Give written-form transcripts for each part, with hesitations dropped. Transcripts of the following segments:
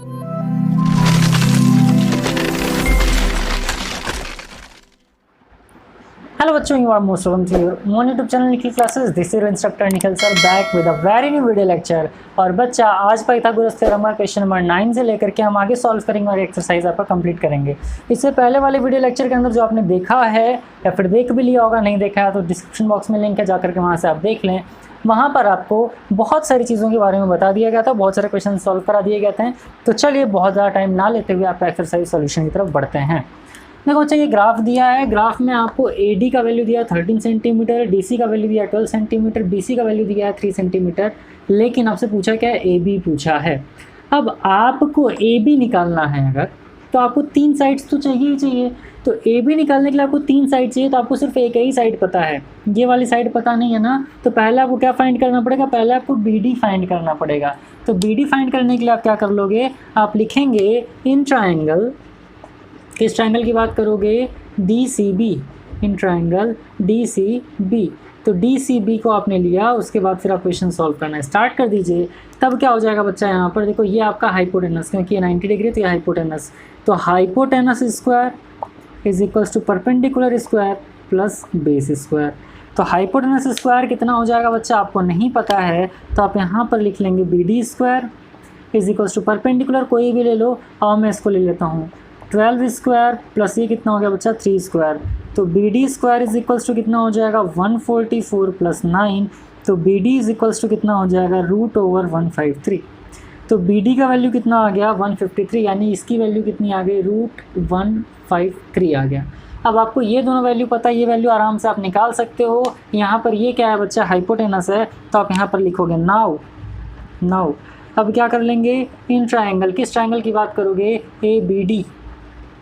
Hello बच्चों, you are most welcome to your own YouTube channel Nikhil classes. This is instructor Nikhil sir back with a very new video lecture. और बच्चा आज Pythagoras theorem का question number 9 से लेकर के हम आगे सॉल्व करेंगे और एक्सरसाइज आपका कंप्लीट करेंगे। इससे पहले वाले वीडियो लेक्चर के अंदर जो आपने देखा है या फिर देख भी लिया होगा, नहीं देखा है तो डिस्क्रिप्शन बॉक्स में लिंक है, जाकर के वहाँ से आप देख लें। वहाँ पर आपको बहुत सारी चीज़ों के बारे में बता दिया गया था, बहुत सारे क्वेश्चन सॉल्व करा दिए गए थे। तो चलिए बहुत ज़्यादा टाइम ना लेते हुए आपका एक्सरसाइज सॉल्यूशन की तरफ बढ़ते हैं। देखो बच्चा, ये ग्राफ दिया है। ग्राफ में आपको AD का वैल्यू दिया है 13 सेंटीमीटर, DC का वैल्यू दिया है 12 सेंटीमीटर, BC का वैल्यू दिया है 3 सेंटीमीटर। लेकिन आपसे पूछा क्या है? AB पूछा है। अब आपको AB निकालना है अगर, तो आपको 3 साइड्स तो चाहिए ही चाहिए। तो AB निकालने के लिए आपको 3 साइड चाहिए, तो आपको सिर्फ एक ही साइड पता है, ये वाली साइड पता नहीं है ना। तो पहले आपको क्या फाइंड करना पड़ेगा? पहले आपको BD फाइंड करना पड़ेगा। तो BD फाइंड करने के लिए आप क्या कर लोगे? आप लिखेंगे इन ट्राइंगल, किस ट्राइंगल की बात करोगे? DCB, in triangle DCB। तो DCB को आपने लिया, उसके बाद फिर आप क्वेश्चन सॉल्व करना स्टार्ट कर दीजिए। तब क्या हो जाएगा बच्चा? यहाँ पर देखो, ये आपका हाइपोटेनस, क्योंकि ये 90 डिग्री तो ये हाइपोटेनस। तो hypotenuse square is equals to perpendicular square plus base square. तो हाइपोटेनस स्क्वायर कितना हो जाएगा बच्चा? आपको नहीं पता है, तो आप यहाँ पर लिख लेंगे BD square is equals to perpendicular कोई भी ले लो, और मैं इसको ले लेता हूँ 12 स्क्वायर प्लस ये कितना हो गया बच्चा? 3 स्क्वायर। तो BD square is equals to कितना हो जाएगा? 144 प्लस 9। तो BD इज इक्वल्स टू कितना हो जाएगा? √153। तो BD का वैल्यू कितना आ गया? 153, यानी इसकी वैल्यू कितनी आ गई? √153 आ गया। अब आपको ये दोनों वैल्यू पता है, ये वैल्यू आराम से आप निकाल सकते हो। यहाँ पर ये क्या है बच्चा? हाइपोटेनस है, तो आप यहाँ पर लिखोगे नाउ। अब क्या कर लेंगे? इन ट्राइंगल, किस ट्राइंगल की बात करोगे? ABD,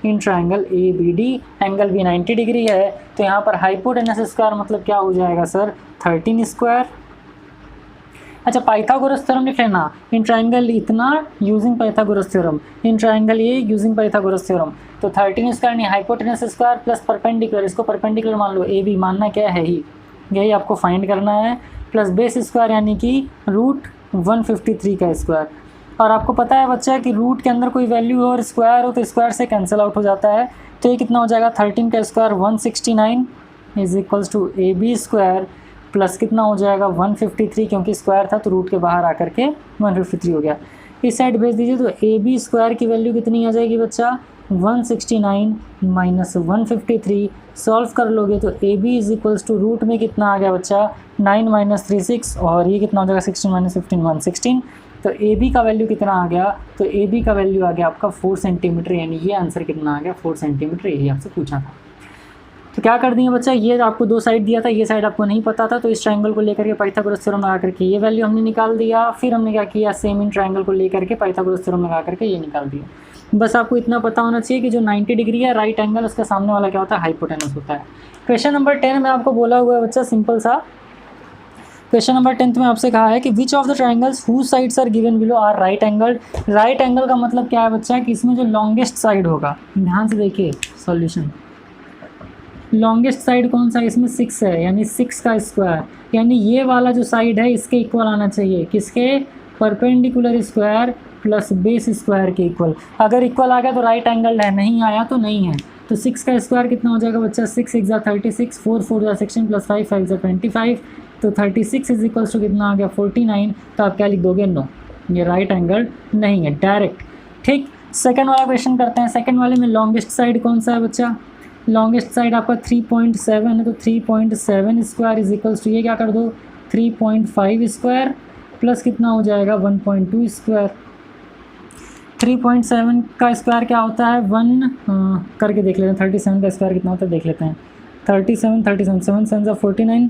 in triangle ABD, angle भी 90 डिग्री है। तो यहाँ पर हाइपोटेनस स्क्वायर मतलब क्या हो जाएगा सर? 13 स्क्वायर। अच्छा, पाइथागोरस थ्योरम लिख लेना। इन ट्राइंगल इतना using Pythagoras theorem, in triangle ये यूजिंग पाइथागोरस थ्योरम। तो 13 स्क्वायर नहीं, हाइपोटेनस स्क्वायर प्लस परपेंडिकुलर, इसको परपेंडिकुलर मान लो, AB मानना क्या है ही, यही आपको फाइंड करना है, प्लस बेस स्क्वायर यानी कि √153 का स्क्वायर। और आपको पता है बच्चा कि रूट के अंदर कोई वैल्यू हो और स्क्वायर हो तो स्क्वायर से कैंसिल आउट हो जाता है। तो ये कितना हो जाएगा? 13 का square 169 is equals to AB square plus कितना हो जाएगा? 153, क्योंकि स्क्वायर था तो रूट के बाहर आकर के 153 हो गया। इस साइड भेज दीजिए, तो AB स्क्वायर की वैल्यू कितनी आ जाएगी बच्चा? 169 माइनस 153। सॉल्व कर लोगे तो AB is equals to root में कितना आ गया बच्चा? 9 माइनस 3 6, और ये कितना हो जाएगा? 16 माइनस 15 116। तो AB का वैल्यू कितना आ गया? तो AB का वैल्यू आ गया आपका 4 सेंटीमीटर, यानी ये आंसर कितना आ गया? 4 सेंटीमीटर। यही आपसे पूछा था। तो क्या कर दिए बच्चा? ये आपको 2 साइड दिया था, ये साइड आपको नहीं पता था, तो इस ट्रायंगल को लेकर के पाइथागोरस थ्योरम लगा करके ये वैल्यू हमने निकाल दिया। फिर हमने क्या किया? सेम इन ट्रायंगल को लेकर के पाइथागोरस थ्योरम लगा करके ये निकाल दिया। बस आपको इतना पता होना चाहिए कि जो 90 डिग्री है राइट एंगल, उसका सामने वाला क्या होता है? हाइपोटेनस होता है। क्वेश्चन नंबर 10 में आपको बोला हुआ है बच्चा, सिंपल सा क्वेश्चन नंबर 10 में आपसे कहा है कि which of the triangles whose sides are given below are right angle. Right angle का मतलब क्या है बच्चा? कि इसमें जो लॉन्गेस्ट साइड होगा, ध्यान से देखिए सॉल्यूशन, लॉन्गेस्ट साइड कौन सा? इसमें 6 है, यानी 6 का स्क्वायर, यानी ये वाला जो साइड है इसके इक्वल आना चाहिए। किसके? Perpendicular square plus base square के इक्वल। अगर इक्वल आ गया तो राइट एंगल है, नहीं आया तो नहीं है। तो 6 का स्क्वायर कितना हो जाएगा बच्चा? 6 × 36, 4 × 16 प्लस 5 × 25। तो 36 इज इक्वल्स टू कितना आ गया? 49। तो आप क्या लिख दोगे? नो, ये राइट एंगल नहीं है, डायरेक्ट। ठीक, सेकंड वाला क्वेश्चन करते हैं। सेकंड वाले में लॉन्गेस्ट साइड कौन सा है बच्चा? लॉन्गेस्ट साइड आपका 3.7 है, तो 3.7 स्क्वायर इज इक्वल्स टू, ये क्या कर दो? 3.5 स्क्वायर प्लस कितना हो जाएगा? 1.2 स्क्वायर। 3.7 का स्क्वायर क्या होता है? 1 करके देख लेते हैं। 37 का स्क्वायर कितना होता है देख लेते हैं। 37 7 7 49,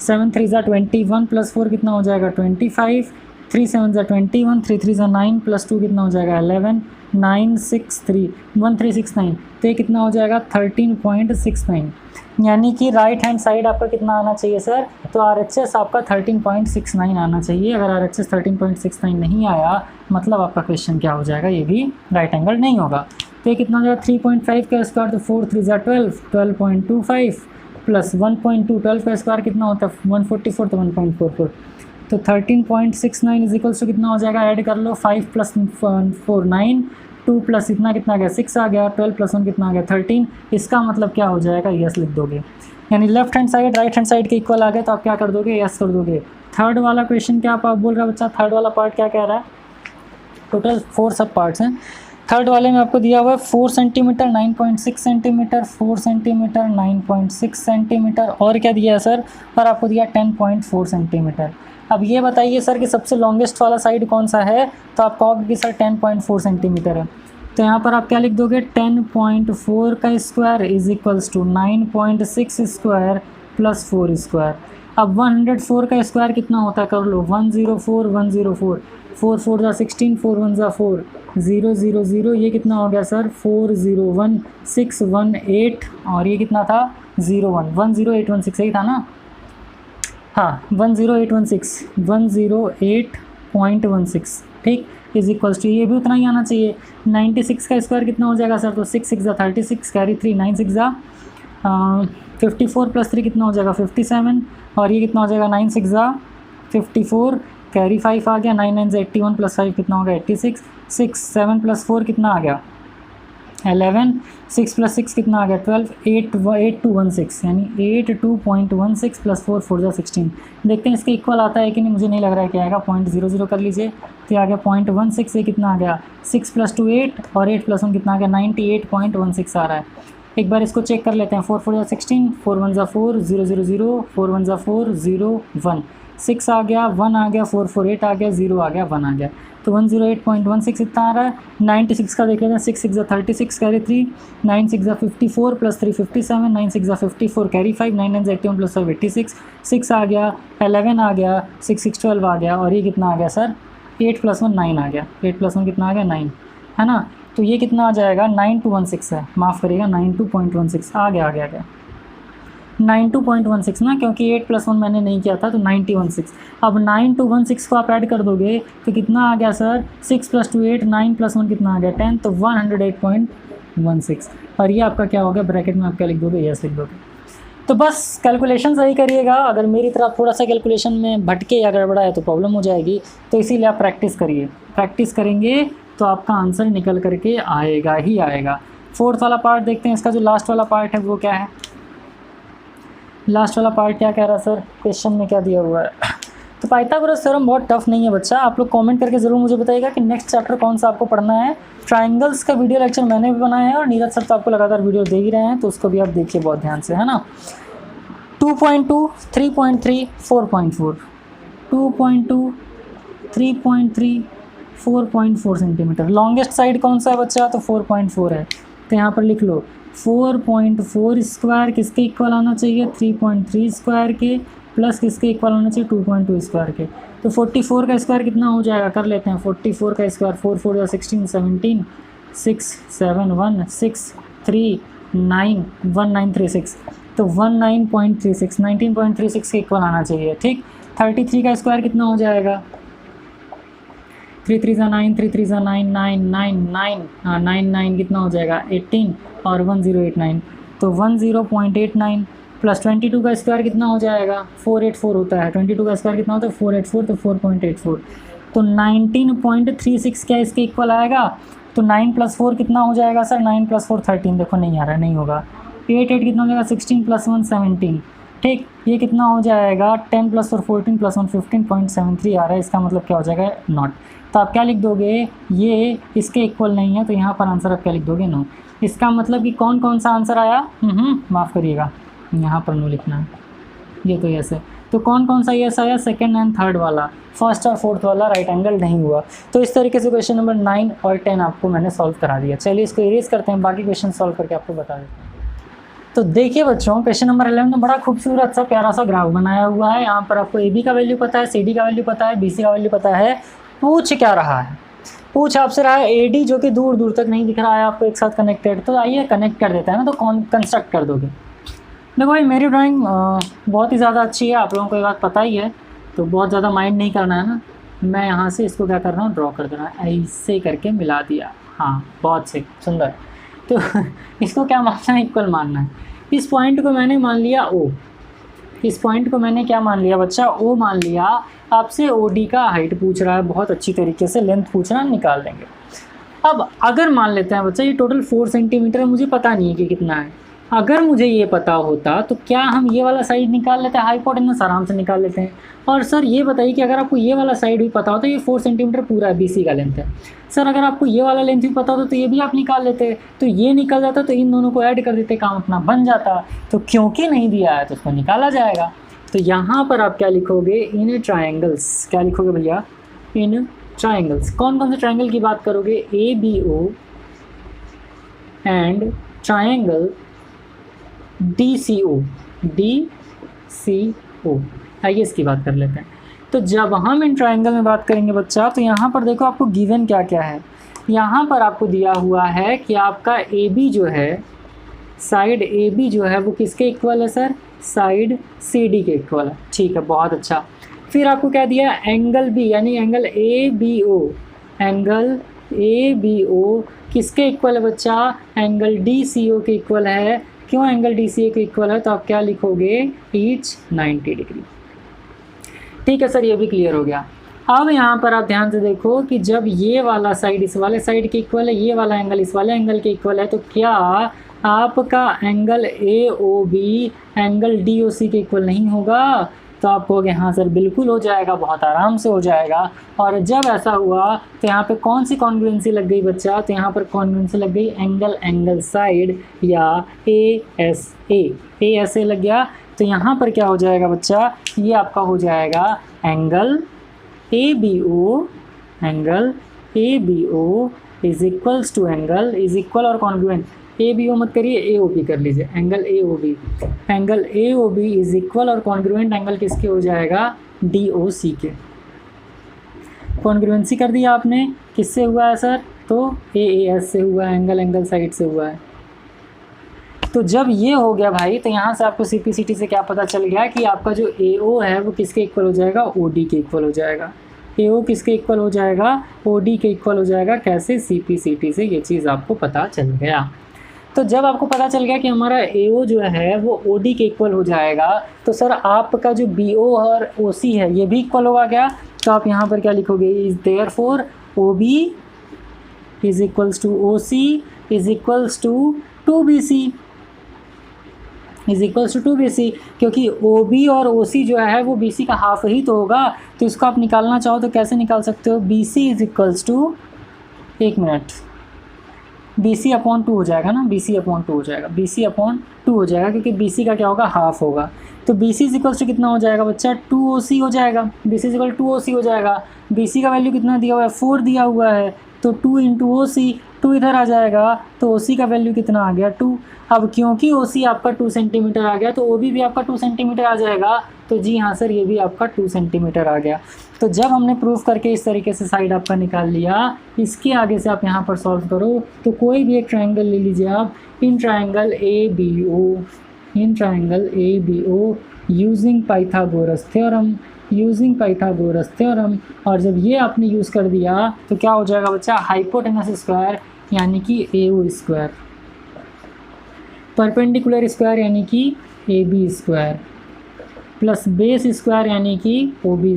7 3 21 प्लस 4 कितना हो जाएगा? 25, 3 7 21, 3 3 9 प्लस 2 कितना हो जाएगा? 11, 9 6 3 1369। तो ये कितना हो जाएगा? 13.69। यानी कि राइट हैंड साइड आपका कितना आना चाहिए सर? तो RHS आपका 13.69 आना चाहिए। अगर RHS 13.69 नहीं आया, मतलब आपका क्वेश्चन क्या हो जाएगा? ये भी राइट एंगल नहीं होगा। तो ये कितना हो जाएगा? 3.5 का स्क्वायर, तो 4 3 12, 12.25 प्लस 1.2, 12 का स्क्वायर कितना होता है? 144, तो 1.44। तो 13.69 इज इक्वल्स टू कितना हो जाएगा, ऐड कर लो 5 + 4 9, 2 प्लस इतना कितना आ गया 6 आ गया, 12 + 1 कितना आ गया 13। इसका मतलब क्या हो जाएगा, यस लिख दोगे, यानी left hand side right hand side के इक्वल आ गए तो आप क्या कर दोगे, यस कर दोगे। थर्ड वाला क्वेश्चन क्या आप बोल रहा है बच्चा, थर्ड वाला पार्ट क्या कह रहा है, टोटल 4 सब पार्ट्स हैं। थर्ड वाले में आपको दिया हुआ है 4 सेंटीमीटर 9.6 सेंटीमीटर, 4 सेंटीमीटर 9.6 सेंटीमीटर, और क्या दिया है सर, और आपको दिया 10.4 सेंटीमीटर। अब ये बताइए सर कि सबसे लॉन्गेस्ट वाला साइड कौन सा है, तो आप कहोगे कि सर 10.4 सेंटीमीटर है। तो यहाँ पर आप क्या लिख दोगे, 10.4 का square is equals to 9.6 square plus 4 square. अब 104 का स्क्वायर कितना होता है, कर लो, 104 104, 4 4 जा 16, 4 1 जा 4, 0 0 0, ये कितना हो गया सर 401 618, और ये कितना था 01 10816, यही था ना, हाँ 108.16, ठीक, इज इक्वल्स टू ये भी उतना ही आना चाहिए। 96 का स्क्वायर कितना हो जाएगा सर, तो 6 6 जा 36, कैरी 3, 9 6 जा 54 + 3 कितना हो जाएगा 57, और ये कितना हो जाएगा 9 6 जा 54, कैरी 5 आ गया, 9 9 से 81 + 5 कितना हो गया 86, 6 7 + 4 कितना आ गया 11, 6 + 6 कितना आ गया 12, 8216, यानी 82.16 + 4 4 जा 16। देखते हैं इसके इक्वल आता है कि नहीं, मुझे नहीं लग रहा है कि आएगा, 0.00 कर लीजिए, तो ये आ गया 0.16, ये कितना आ गया 6 + 2 8, और 8 + 1 कितना आ गया 98.16 आ रहा है। एक बार इसको चेक कर लेते हैं, 4 4 जा 16, 4 1 जा 4, 0 0 0, 4 1 जा 4, 0 1, 6 आ गया, 1 आ गया, 4 4 8 आ गया, 0 आ गया, 1 आ गया, तो 108.16 इतना आ रहा है। 96 का देख लेते हैं, 6 6 जा 36, कैरी 3, 9 6 जा 54 + 3 57, 9 6 जा 54, कैरी 5, 9 9 जा 81 + 5 86, 6 आ गया, 11 आ गया, 6 6 12 आ गया, और ये कितना आ गया सर 8 + 1 9 आ गया, 8 + 1 कितना आ गया 9, है ना, तो ये कितना आ जाएगा 9216 है, माफ़ करिएगा 92.16 आ गया 92.16 ना, क्योंकि 8 + 1 मैंने नहीं किया था, तो 9016। अब 9216 को आप ऐड कर दोगे तो कितना आ गया सर, 6 + 2 8, 9 + 1 कितना आ गया 10, तो 108.16, और ये आपका क्या होगा, ब्रैकेट में आप क्या लिख दोगे, यस लिख दोगे। तो बस कैलकुलेशन सही करिएगा, अगर मेरी तरह थोड़ा सा कैलकुलेशन में भटके या गड़बड़ा है तो प्रॉब्लम हो जाएगी, तो इसीलिए आप प्रैक्टिस करिए, प्रैक्टिस करेंगे तो आपका आंसर निकल करके आएगा ही आएगा। फोर्थ वाला पार्ट देखते हैं, इसका जो लास्ट वाला पार्ट है वो क्या है, लास्ट वाला पार्ट क्या कह रहा है सर, क्वेश्चन में क्या दिया हुआ है। तो पाइथागोरस थ्योरम बहुत टफ नहीं है बच्चा, आप लोग कमेंट करके ज़रूर मुझे बताइएगा कि नेक्स्ट चैप्टर कौन सा आपको पढ़ना है। ट्रायंगल्स का वीडियो लेक्चर मैंने भी बनाया है, और नीरज सर तो आपको लगातार वीडियो दे ही रहे हैं, तो उसको भी आप देखिए बहुत ध्यान से, है ना। 2.2, 3.3, 4.4, 2.2, 3.3, 4.4 सेंटीमीटर। लॉन्गेस्ट साइड कौन सा है बच्चा, तो 4.4 है, तो यहाँ पर लिख लो 4.4 स्क्वायर किसके इक्वल आना चाहिए, 3.3 स्क्वायर के, प्लस किसके इक्वल होना चाहिए 2.2 स्क्वायर के। तो 44 का स्क्वायर कितना हो जाएगा, कर लेते हैं, 44 का स्क्वायर 4 4 या 16 17, 6 7 1 6 3 9 1936, तो 19.36 19.36 के इक्वल आना चाहिए, ठीक। 33 का स्क्वायर कितना हो जाएगा, 3 3 जा 9, 3 3 जा 9 9 9 9, हाँ 9 9 कितना हो जाएगा 18, और 1089, तो 10.89 प्लस 22 का स्क्वायर कितना हो जाएगा 484 होता है, 22 का स्क्वायर कितना होता है 484, तो 4.84, तो 19.36 क्या इसके इक्वल आएगा। तो 9 + 4 कितना हो जाएगा सर, 9 + 4 13, देखो नहीं आ रहा है, नहीं होगा। 8 8 कितना हो जाएगा 16 + 1 17, ठीक। ये कितना हो जाएगा 10 + 4 14 + 1 15.73 आ रहा है, इसका मतलब क्या हो जाएगा नॉट। तो आप क्या लिख दोगे, ये इसके इक्वल नहीं है, तो यहाँ पर आंसर आप क्या लिख दोगे, नो। इसका मतलब कि कौन कौन सा आंसर आया, माफ़ करिएगा यहाँ पर नो लिखना है, ये तो यस है। तो कौन कौन सा यस आया, सेकंड एंड थर्ड वाला, फर्स्ट और फोर्थ वाला राइट एंगल नहीं हुआ। तो इस तरीके से क्वेश्चन नंबर 9 और 10 आपको मैंने सॉल्व करा दिया। चलिए इसको इरेज करते हैं, बाकी क्वेश्चन सॉल्व करके आपको बता देते हैं। तो देखिए बच्चों, क्वेश्चन नंबर 11 में बड़ा खूबसूरत सा प्यारा सा ग्राफ बनाया हुआ है। यहाँ पर आपको AB का वैल्यू पता है, CD का वैल्यू पता है, BC का वैल्यू पता है। पूछ क्या रहा है, पूछ आपसे रहा है AD जो कि दूर दूर तक नहीं दिख रहा है आपको एक साथ कनेक्टेड, तो आइए कनेक्ट कर देते हैं ना, तो कौन कंस्ट्रक्ट कर दोगे। देखो भाई मेरी ड्राइंग बहुत ही ज़्यादा अच्छी है, आप लोगों को ये बात पता ही है, तो बहुत ज़्यादा माइंड नहीं करना है ना। मैं यहाँ से इसको क्या कर रहा हूँ, ड्रॉ कर देना है, ऐसे करके मिला दिया, हाँ बहुत सही सुंदर। तो इसको क्या मानना है, इक्वल मानना है। इस पॉइंट को मैंने मान लिया O, इस पॉइंट को मैंने क्या मान लिया बच्चा, ओ मान लिया। आपसे ओडी का हाइट पूछ रहा है, बहुत अच्छी तरीके से लेंथ पूछ रहा है, निकाल देंगे। अब अगर मान लेते हैं बच्चा ये टोटल 4 सेंटीमीटर है, मुझे पता नहीं है कि कितना है। अगर मुझे ये पता होता तो क्या हम ये वाला साइड निकाल लेते हैं, हाइपोटेनस आराम से निकाल लेते हैं। और सर ये बताइए कि अगर आपको ये वाला साइड भी पता होता, ये 4 सेंटीमीटर पूरा बीसी का लेंथ है। सर अगर आपको ये वाला लेंथ भी पता होता तो ये भी आप निकाल लेते, तो ये निकल जाता, तो इन दोनों को ऐड कर देते, काम अपना बन जाता। तो क्योंकि नहीं दिया है तो उसको निकाला जाएगा। तो यहाँ पर आप क्या लिखोगे, इन ट्राइंगल्स। क्या लिखोगे भैया, इन ट्राइंगल्स। कौन कौन से ट्राइंगल की बात करोगे, A B O and triangle D C O. आइए इसकी बात कर लेते हैं। तो जब हम इन ट्राइंगल में बात करेंगे बच्चा, तो यहाँ पर देखो आपको गिवन क्या क्या है। यहाँ पर आपको दिया हुआ है कि आपका ए बी जो है, साइड ए बी जो है वो किसके इक्वल है सर, साइड सी डी के इक्वल है। ठीक है, बहुत अच्छा। फिर आपको क्या दिया, एंगल बी यानी angle a B o. Angle a B o किसके इक्वल है बच्चा, एंगल डी सी ओ के इक्वल है। क्यों एंगल डी सी ओ के इक्वल है, तो आप क्या लिखोगे, ईच 90 डिग्री। ठीक है सर, ये भी क्लियर हो गया। अब यहाँ पर आप ध्यान से देखो कि जब ये वाला साइड इस वाले साइड के इक्वल है, ये वाला एंगल इस वाले एंगल के इक्वल है, तो क्या आपका एंगल ए ओ B angle D O C के इक्वल नहीं होगा। तो आप कहोगे हाँ सर बिल्कुल हो जाएगा, बहुत आराम से हो जाएगा। और जब ऐसा हुआ तो यहाँ पे कौन सी कॉन्ग्रुएंसी लग गई बच्चा, तो यहाँ पर कॉन्ग्रुएंसी लग गई एंगल साइड या ए एस ए लग गया। तो यहाँ पर क्या हो जाएगा बच्चा, ये आपका हो जाएगा angle a B o is equals to angle is equal और कॉन्ग्रुएंट। ए बी ओ मत करिए, ए ओ बी कर लीजिए। Angle A O b is equal और कॉन्ग्रुएंट एंगल किसके हो जाएगा, डी ओ सी के। कॉन्ग्रुएंसी कर दिया आपने, किससे हुआ है सर, तो ए एस से हुआ है, एंगल साइड से हुआ है। तो जब ये हो गया भाई, तो यहाँ से आपको CPCT से क्या पता चल गया कि आपका जो AO है वो किसके इक्वल हो जाएगा, OD के इक्वल हो जाएगा। AO किसके इक्वल हो जाएगा, OD के इक्वल हो जाएगा। कैसे, CPCT से ये चीज़ आपको पता चल गया। तो जब आपको पता चल गया कि हमारा AO जो है वो OD के इक्वल हो जाएगा, तो सर आपका जो BO और OC है ये भी इक्वल होगा क्या। तो आप यहाँ पर क्या लिखोगे, is therefore OB is equals to OC is equals to 2BC is equals to 2BC। क्योंकि OB और OC जो है वो BC का हाफ ही तो होगा। तो इसको आप निकालना चाहो तो कैसे निकाल सकते हो, BC इज इक्वल्स टू, एक मिनट, BC अपॉन 2 हो जाएगा ना, BC अपॉन 2 हो जाएगा, BC अपॉन 2 हो जाएगा क्योंकि BC का क्या होगा, हाफ होगा। तो BC इज इक्वल्स टू कितना हो जाएगा बच्चा, 2OC हो जाएगा। BC इज इक्वल 2OC हो जाएगा। BC का वैल्यू कितना दिया हुआ है, 4 दिया हुआ है, तो 2 इंटू OC, 2 इधर आ जाएगा, तो OC का वैल्यू कितना आ गया, 2। अब क्योंकि OC आपका 2 सेंटीमीटर आ गया, तो OB भी आपका 2 सेंटीमीटर आ जाएगा। तो जी हाँ सर, ये भी आपका 2 सेंटीमीटर आ गया। तो जब हमने प्रूफ करके इस तरीके से साइड आपका निकाल लिया, इसके आगे से आप यहाँ पर सॉल्व करो। तो कोई भी एक ट्राइंगल ले लीजिए आप, in triangle A B o using Pythagoras theorem. और जब ये आपने यूज़ कर दिया तो क्या हो जाएगा बच्चा, हाइपोटेनस स्क्वायर यानी कि AO स्क्वायर, परपेंडिकुलर स्क्वायर यानी कि AB square, plus base square यानी कि OB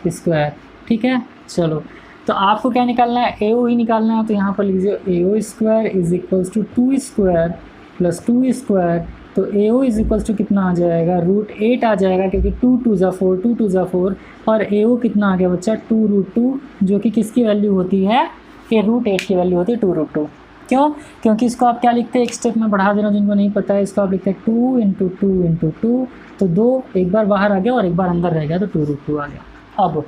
स्क्वायर। ठीक है, चलो तो आपको क्या निकालना है, AO ही निकालना है। तो यहाँ पर लीजिए AO square is equals to 2 square plus 2 square. तो AO इज इक्वल्स टू कितना आ जाएगा, √8 आ जाएगा क्योंकि 2 2 ज़ा 4 और AO कितना आ गया बच्चा, 2√2, जो कि किसकी वैल्यू होती है, ये √8 की वैल्यू होती है 2√2। क्यों, क्योंकि इसको आप क्या लिखते हैं, एक स्टेप में बढ़ा देना, जिनको नहीं पता है इसको आप लिखते हैं 2 इंटू 2, तो 2 एक बार बाहर आ गया और एक बार अंदर रह गया, तो 2√2 आ गया। अब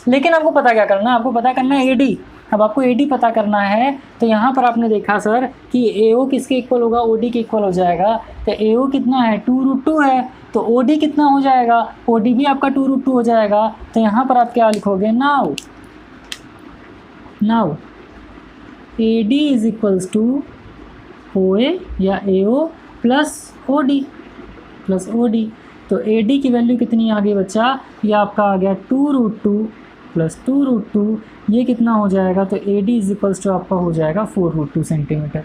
लेकिन आपको पता क्या करना है, आपको पता करना है AD। अब आपको AD पता करना है, तो यहाँ पर आपने देखा सर कि AO किसके इक्वल होगा, OD के इक्वल हो जाएगा। तो AO कितना है, 2√2 है, तो OD कितना हो जाएगा, OD भी आपका 2√2 हो जाएगा। तो यहाँ पर आप क्या लिखोगे, now AD is equals to OA या AO प्लस OD। तो AD की वैल्यू कितनी आ गई बच्चा, ये आपका आ गया 2√2 प्लस 2√2, ये कितना हो जाएगा, तो AD इज इक्वल्स टू आपका हो जाएगा 4√2 centimetre.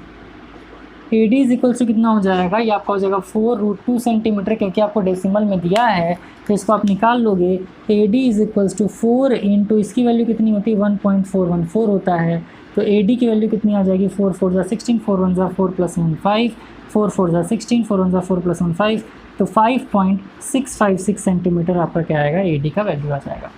A d is equals to कितना हो जाएगा, ये आपका हो जाएगा 4√2 सेंटीमीटर, क्योंकि आपको डेसिमल में दिया है तो इसको आप निकाल लोगे। A d is equals to 4 into इसकी वैल्यू कितनी होती है 1.414 होता है, तो ए डी की वैल्यू कितनी आ जाएगी 4 4 जा 16, 4 1 जा 4 + 1 5, 4 4 जा 16, 4 1 जा 4 + 1 5, तो 5.656 सेंटीमीटर आपका क्या आएगा, ए डी का वैल्यू आ जाएगा।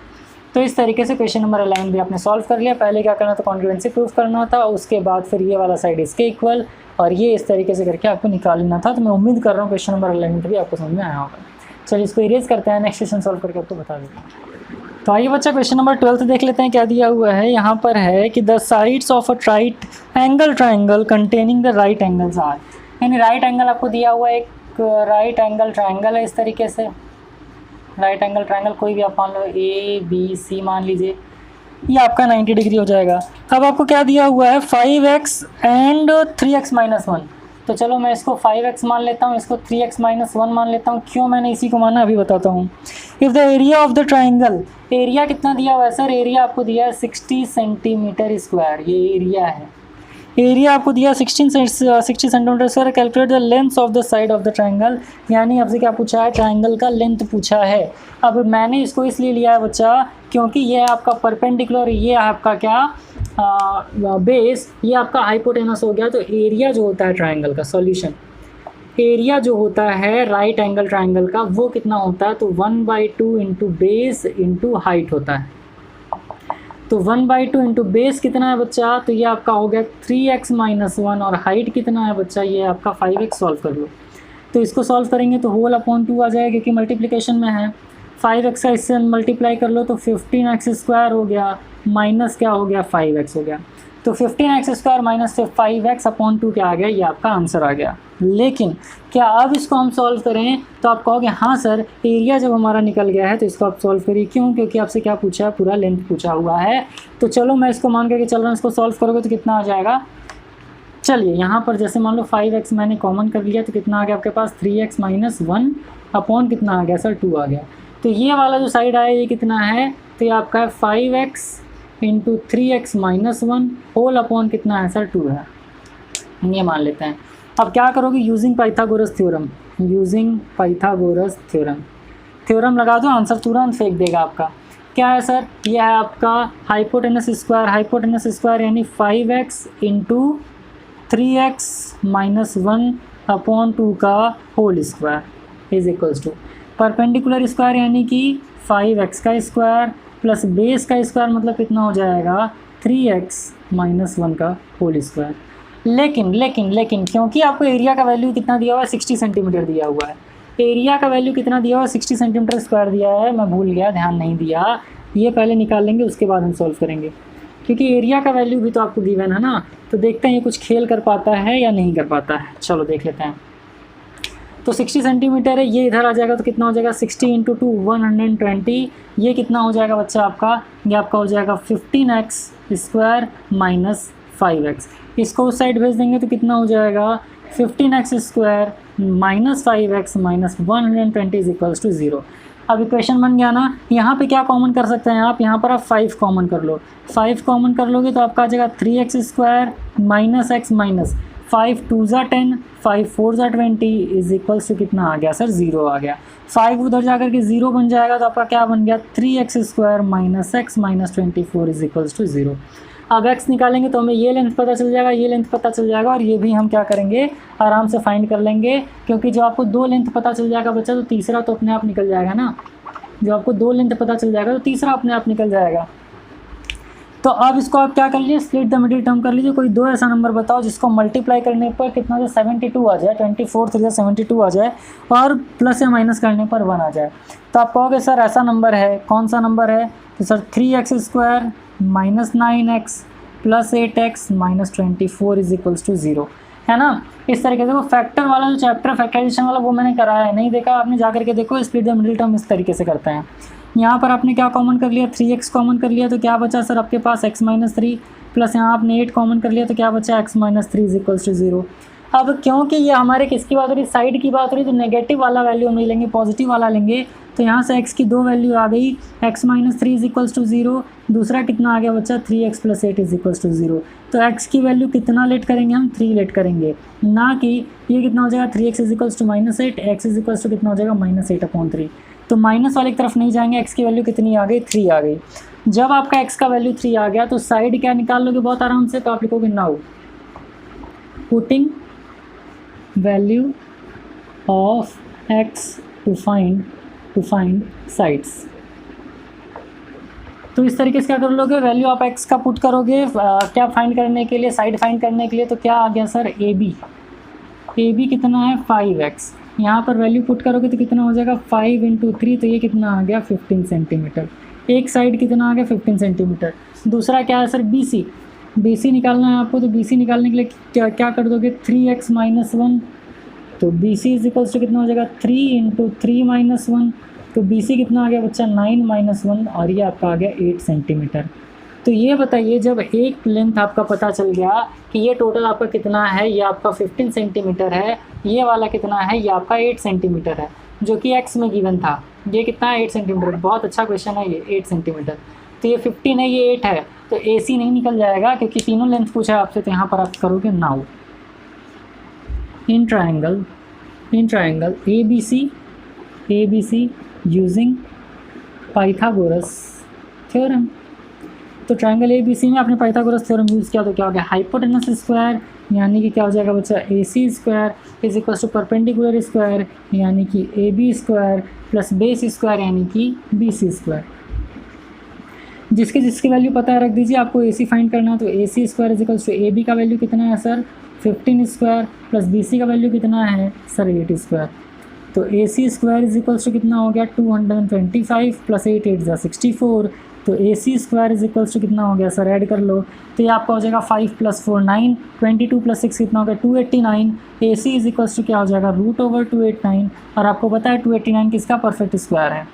तो इस तरीके से क्वेश्चन नंबर 11 भी आपने सॉल्व कर लिया। पहले क्या करना था, कॉन्ग्रुएंसी प्रूफ करना था, उसके बाद फिर ये वाला साइड इसके इक्वल, और ये इस तरीके से करके आपको निकाल लेना था। तो मैं उम्मीद कर रहा हूँ क्वेश्चन नंबर 11 भी आपको समझ में आया होगा। चलिए इसको इरेज करते हैं, नेक्स्ट क्वेश्चन सॉल्व करके आपको बता देता हूँ। तो आइए बच्चा क्वेश्चन नंबर 12 देख लेते हैं क्या दिया हुआ है। यहाँ पर है कि the sides of a right angle triangle containing the right angles are, यानी राइट एंगल आपको दिया हुआ है, एक राइट एंगल ट्राइंगल है इस तरीके से, राइट एंगल ट्राइंगल कोई भी आप मान लो ए बी सी मान लीजिए, ये आपका 90 डिग्री हो जाएगा। अब आपको क्या दिया हुआ है 5x एंड 3x - 1, तो चलो मैं इसको 5x मान लेता हूँ, इसको 3x - 1 मान लेता हूँ। क्यों मैंने इसी को माना अभी बताता हूँ। If the area of the triangle, area कितना दिया हुआ है सर, एरिया आपको दिया है 60 सेंटीमीटर स्क्वायर, ये एरिया है, एरिया आपको दिया 60 centimetre square. Calculate the length of the side of the triangle, यानी आपसे क्या पूछा है, ट्राइंगल का लेंथ पूछा है। अब मैंने इसको इसलिए लिया है बच्चा क्योंकि ये आपका परपेंडिकुलर, ये आपका क्या बेस, ये आपका हाइपोटेनस हो गया। तो एरिया जो होता है ट्राइंगल का, सॉल्यूशन एरिया जो होता है राइट एंगल ट्राइंगल का वो कितना होता है, तो 1/2 इंटू बेस इंटू हाइट होता है। तो 1/2 इंटू बेस कितना है बच्चा, तो ये आपका हो गया 3x - 1, और हाइट कितना है बच्चा, ये आपका 5x। सॉल्व कर लो, तो इसको सॉल्व करेंगे तो होल अपॉन 2 आ जाएगा, क्योंकि मल्टीप्लिकेशन में है। 5x का इससे मल्टीप्लाई कर लो तो 15x² हो गया, माइनस क्या हो गया 5x हो गया। तो 15x² माइनस 5x अपॉन 2 क्या आ गया, ये आपका आंसर आ गया। लेकिन क्या अब इसको हम सॉल्व करें तो आप कहोगे हाँ सर, एरिया जब हमारा निकल गया है तो इसको आप सॉल्व करिए। क्यों, क्योंकि आपसे क्या पूछा है, पूरा लेंथ पूछा हुआ है। तो चलो मैं इसको मान करके चल रहा हूँ, इसको सॉल्व करोगे तो कितना आ जाएगा। चलिए यहाँ पर जैसे मान लो 5x मैंने कॉमन कर लिया, तो कितना आ गया आपके पास 3x - 1 अपॉन कितना आ गया सर 2 आ गया। तो ये वाला जो साइड आया ये कितना है, तो ये आपका है 5x into 3x - 1 whole upon कितना है सर 2 है, ये मान लेते हैं। अब क्या करोगे, using Pythagoras theorem, using Pythagoras theorem लगा दो, आंसर तुरंत फेंक देगा आपका। क्या है सर, यह है आपका हाइपोटेनस स्क्वायर यानी 5x इंटू 3x - 1 अपॉन 2 का whole square is equals to perpendicular square यानी कि 5x का स्क्वायर प्लस बेस का स्क्वायर, मतलब कितना हो जाएगा 3x - 1 का होल स्क्वायर। लेकिन क्योंकि आपको एरिया का वैल्यू कितना दिया हुआ है 60 सेंटीमीटर दिया हुआ है, एरिया का वैल्यू कितना दिया हुआ है 60 सेंटीमीटर स्क्वायर दिया है, मैं भूल गया, ध्यान नहीं दिया, ये पहले निकाल लेंगे उसके बाद हम सॉल्व करेंगे, क्योंकि एरिया का वैल्यू भी तो आपको गिवन है ना। तो देखते हैं ये कुछ खेल कर पाता है या नहीं कर पाता है, चलो देख लेते हैं। तो 60 सेंटीमीटर है, ये इधर आ जाएगा तो कितना हो जाएगा 60 इंटू 2 120, ये कितना हो जाएगा बच्चा आपका, ये आपका हो जाएगा 15x² माइनस 5x। इसको उस साइड भेज देंगे तो कितना हो जाएगा 15x² minus 5x minus 120 is equals to 0। अब इक्वेशन बन गया ना। यहाँ पे क्या कॉमन कर सकते हैं आप, यहाँ पर आप 5 कॉमन कर लो, 5 कॉमन कर लोगे तो आपका आ जाएगा 3x² माइनस x माइनस 5 2 ज़ा 10 5 4 ज़ा 20 इज इक्वल्स टू कितना आ गया सर 0 आ गया। 5 उधर जाकर के 0 बन जाएगा तो आपका क्या बन गया 3x² minus x minus 24 is equals to 0। अब x निकालेंगे तो हमें ये लेंथ पता चल जाएगा, ये लेंथ पता चल जाएगा, और ये भी हम क्या करेंगे आराम से फाइंड कर लेंगे, क्योंकि जो आपको 2 लेंथ पता चल जाएगा बच्चा तो तीसरा तो अपने आप निकल जाएगा ना। जो आपको 2 लेंथ पता चल जाएगा तो तीसरा अपने आप निकल जाएगा। तो अब इसको आप क्या कर लीजिए, स्प्लिट द मिडिल टर्म कर लीजिए। कोई 2 ऐसा नंबर बताओ जिसको मल्टीप्लाई करने पर कितना जो 72 आ जाए, 24 3 72 आ जाए, और प्लस या माइनस करने पर 1 आ जाए। तो आप कहोगे सर ऐसा नंबर है, कौन सा नंबर है, तो sir 3x² minus 9x plus 8x minus 24 is equals to 0 है ना। इस तरीके से वो फैक्टर वाला जो चैप्टर फैक्टराइजेशन वाला वो मैंने कराया है, नहीं देखा आपने जा करके देखो। स्प्लिट द मिडिल टर्म इस तरीके से करते हैं। यहाँ पर आपने क्या कॉमन कर लिया 3x कॉमन कर लिया तो क्या बचा सर आपके पास x माइनस 3 प्लस यहाँ आपने 8 कॉमन कर लिया तो क्या बचा x minus 3 is equals to 0। अब क्योंकि ये हमारे किसकी बात हो रही है, साइड की बात हो रही है, तो नेगेटिव वाला वैल्यू हम नहीं लेंगे, पॉजिटिव वाला लेंगे। तो यहाँ से x की दो वैल्यू आ गई, x minus 3 is equals to 0, दूसरा कितना आ गया बच्चा 3x plus 8 is equals to 0। तो x की वैल्यू कितना लेट करेंगे हम, 3 लेट करेंगे, ना कि ये कितना हो जाएगा 3x is equals to minus 8, x is equals to कितना हो जाएगा -8/3। तो माइनस वाले की तरफ नहीं जाएंगे, x की वैल्यू कितनी आ गई 3 आ गई। जब आपका x का वैल्यू 3 आ गया तो साइड क्या निकाल लोगे बहुत आराम से, तो आप लिखोगे now putting value of x to find sides. तो इस तरीके से क्या कर लोगे, वैल्यू ऑफ x का पुट करोगे क्या फाइंड करने के लिए, साइड फाइंड करने के लिए। तो क्या आ गया सर ए बी कितना है 5x, यहाँ पर वैल्यू पुट करोगे तो कितना हो जाएगा 5 × 3, तो ये कितना आ गया 15 सेंटीमीटर। एक साइड कितना आ गया 15 सेंटीमीटर। दूसरा क्या है सर बी सी निकालना है आपको, तो बी सी निकालने के लिए क्या कर दोगे 3x माइनस 1, तो B C is equals to कितना हो जाएगा 3 × 3 माइनस 1, तो बी सी कितना आ गया बच्चा 9 माइनस 1, और ये आपका आ गया 8 सेंटीमीटर। तो ये बताइए जब एक लेंथ आपका पता चल गया कि ये टोटल आपका कितना है, ये आपका 15 सेंटीमीटर है, ये वाला कितना है, ये आपका 8 सेंटीमीटर है, जो कि x में गिवन था। ये कितना है 8 सेंटीमीटर, बहुत अच्छा क्वेश्चन है ये 8 सेंटीमीटर। तो ये 15 है, ये 8 है, तो ए सी नहीं निकल जाएगा क्योंकि तीनों लेंथ पूछा है आपसे। तो यहाँ पर आप करोगे now in triangle A B C using Pythagoras theorem. तो ट्राइंगल ए बी सी में आपने पाइथागोरस थ्योरम यूज़ किया तो क्या हो गया हाइपोटेनस स्क्वायर, यानी कि क्या हो जाएगा बच्चा A C square is equals to perpendicular square, यानी कि A B square plus base square, यानी कि बी सी स्क्वायर। जिसकी वैल्यू पता है रख दीजिए, आपको ए सी फाइंड करना है। तो A C square is equals to A B का वैल्यू कितना है sir 15 square, plus B C का वैल्यू कितना है सर 8 स्क्वायर। तो A C square is equals to कितना हो गया 225 प्लस 8 8 = 64। तो A C square is equals to कितना हो गया सर, ऐड कर लो, तो ये आपका हो जाएगा 5 + 4 9, 22 + 6 कितना हो गया 289। ए सी इज इक्वल्स टू क्या हो जाएगा √289, और आपको पता है 289 किसका परफेक्ट स्क्वायर है।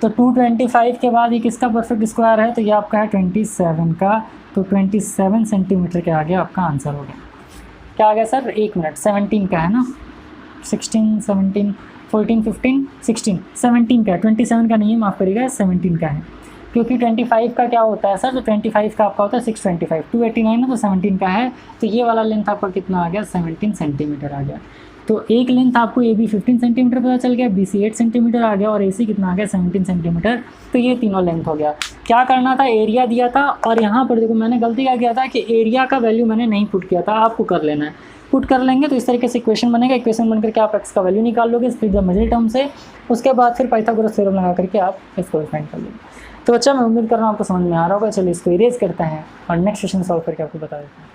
तो 225 के बाद ये किसका परफेक्ट स्क्वायर है, तो ये आपका है 27 का। तो 27 सेंटीमीटर के आगे आपका आंसर हो गया। क्या आ गया सर, 1 मिनट 17 का है ना, 16 17 14 15 16 17 का है, 27 का नहीं है, माफ़ करिएगा 17 का है, क्योंकि 25 का क्या होता है सर, तो 25 का आपका होता है 625, 289 है तो 17 का है। तो ये वाला लेंथ आपका कितना आ गया 17 सेंटीमीटर आ गया। तो एक लेंथ आपको ए बी 15 सेंटीमीटर पता चल गया, बी सी 8 सेंटीमीटर आ गया, और ए सी कितना आ गया 17 सेंटीमीटर। तो ये तीनों लेंथ हो गया। क्या करना था, एरिया दिया था, और यहाँ पर देखो मैंने गलती क्या किया था कि एरिया का वैल्यू मैंने नहीं पुट किया था, आपको कर लेना है। पुट कर लेंगे तो इस तरीके से इक्वेशन बनेगा, इक्वेशन बन करके आप एक्स का वैल्यू निकाल लोगे फिर द मिडिल टर्म से, उसके बाद फिर पाइथागोरस थ्योरम लगा करके आप इसको फाइंड कर लोगे। तो अच्छा, मैं उम्मीद कर रहा हूँ आपको समझ में आ रहा होगा। चलिए इसको इरेज करते हैं और नेक्स्ट क्वेश्चन सॉल्व करके आपको बता देते हैं।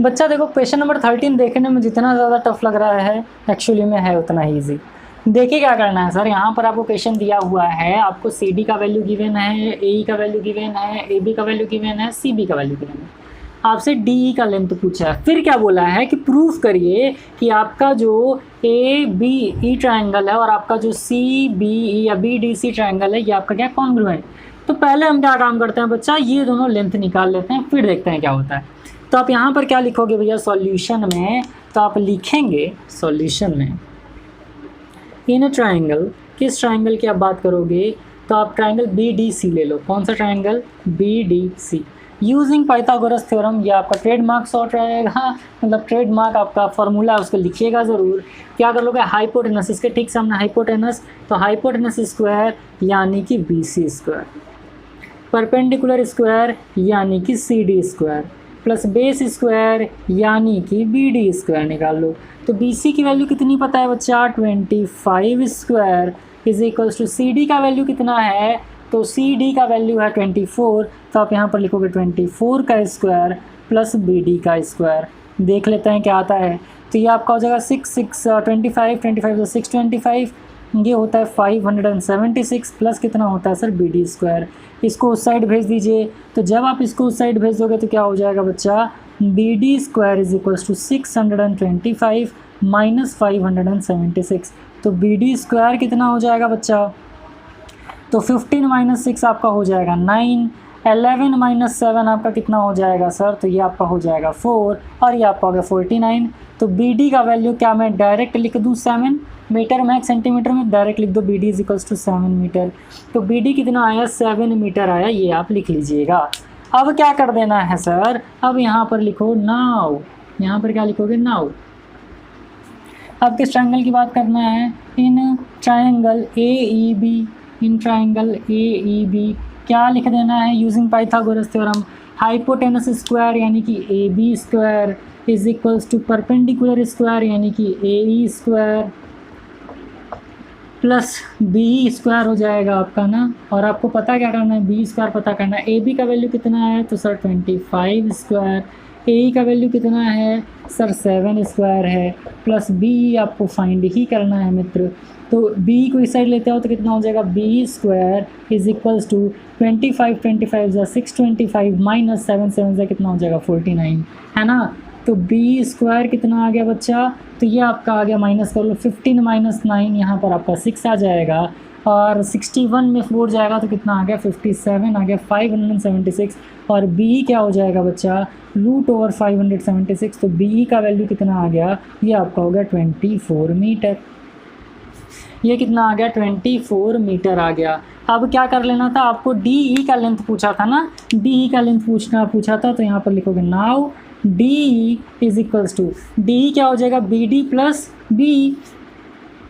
बच्चा देखो क्वेश्चन नंबर 13 देखने में जितना ज़्यादा टफ लग रहा है एक्चुअली में है उतना ही ईजी। देखिए क्या करना है सर, यहाँ पर आपको क्वेश्चन दिया हुआ है, आपको सी डी का वैल्यू गिवन है, ए ई का वैल्यू गिवन है, ए बी का वैल्यू गिवन है, सी बी का वैल्यू गिवन है, आपसे डी ई का लेंथ पूछा है। फिर क्या बोला है कि प्रूफ करिए कि आपका जो ए बी ई ट्राइंगल है और आपका जो सी बी ई या बी डी सी ट्राइंगल है ये आपका क्या कॉन्ग्रुएंट। तो पहले हम क्या काम करते हैं बच्चा, ये दोनों लेंथ निकाल लेते हैं, फिर देखते हैं क्या होता है। तो आप यहाँ पर क्या लिखोगे भैया सॉल्यूशन में, तो आप लिखेंगे सॉल्यूशन में इन अ ट्राइंगल, किस ट्राइंगल की आप बात करोगे, तो आप ट्राइंगल बी डी सी ले लो। कौन सा triangle, B D C, using Pythagoras theorem. ये आपका ट्रेडमार्क शॉर्ट रहेगा, मतलब ट्रेडमार्क आपका फॉर्मूला उसको लिखिएगा ज़रूर। क्या कर लोगे, हाइपोटेनस, इसके ठीक सामने हाइपोटेनस, तो हाइपोटेनस स्क्वायर यानी कि B C square, perpendicular square यानी कि C D square, plus base square यानी कि बी डी स्क्वायर निकाल लो। तो बी सी की वैल्यू कितनी पता है बच्चा 25 square is equals to C D का वैल्यू कितना है, तो सी डी का वैल्यू है 24। तो आप यहाँ पर लिखोगे 24 का स्क्वायर प्लस बी डी का स्क्वायर। देख लेते हैं क्या आता है। तो ये आपका हो जाएगा 25 625, ये होता है 576 प्लस कितना होता है सर बी डी स्क्वायर। इसको उस साइड भेज दीजिए। तो जब आप इसको उस साइड भेज दोगे तो क्या हो जाएगा बच्चा, B D square is equals to 625 minus 576। तो बी डी स्क्वायर कितना हो जाएगा बच्चा, तो 15 माइनस 6 आपका हो जाएगा 9, 11 माइनस 7 आपका कितना हो जाएगा सर, तो ये आपका हो जाएगा 4, और ये आपका हो गया 49। तो बी डी का वैल्यू क्या मैं डायरेक्ट लिख दूँ 7, मीटर मैक्स सेंटीमीटर में डायरेक्ट लिख दो, B D is equals to 7 metre. तो बी डी कितना आया, 7 मीटर आया, ये आप लिख लीजिएगा। अब क्या कर देना है सर, अब यहाँ पर लिखो नाउ, यहाँ पर क्या लिखोगे, नाउ। अब किस ट्रायंगल की बात करना है, in triangle A E B, in triangle A E B क्या लिख देना है, using Pythagoras theorem, hypotenuse square यानी कि A B square is equals to perpendicular square यानी कि A E square plus B square हो जाएगा आपका ना। और आपको पता क्या करना है, बी स्क्वायर पता करना है। ए बी का वैल्यू कितना है, तो सर 25 स्क्वायर, ए ई का वैल्यू कितना है सर 7 स्क्वायर है, प्लस बी आपको फाइंड ही करना है मित्र। तो बी को इस साइड लेते हो तो कितना हो जाएगा, B square is equals to 25 जा 625 माइनस 7 जा कितना हो जाएगा 49, है ना। तो बी स्क्वायर कितना आ गया बच्चा, तो ये आपका आ गया, माइनस कर लो 15 माइनस 9, यहाँ पर आपका 6 आ जाएगा, और 61 में 4 जाएगा तो कितना आ गया 57 आ गया, 576। और बी क्या हो जाएगा बच्चा, √576। तो बी का वैल्यू कितना आ गया, ये आपका हो गया 24 मीटर। ये कितना आ गया, 24 मीटर आ गया। अब क्या कर लेना था आपको, डी ई का लेंथ पूछा था ना, डी ई का लेंथ पूछा था, तो यहाँ पर लिखोगे now D E is equals to, D E क्या हो जाएगा, B D plus B,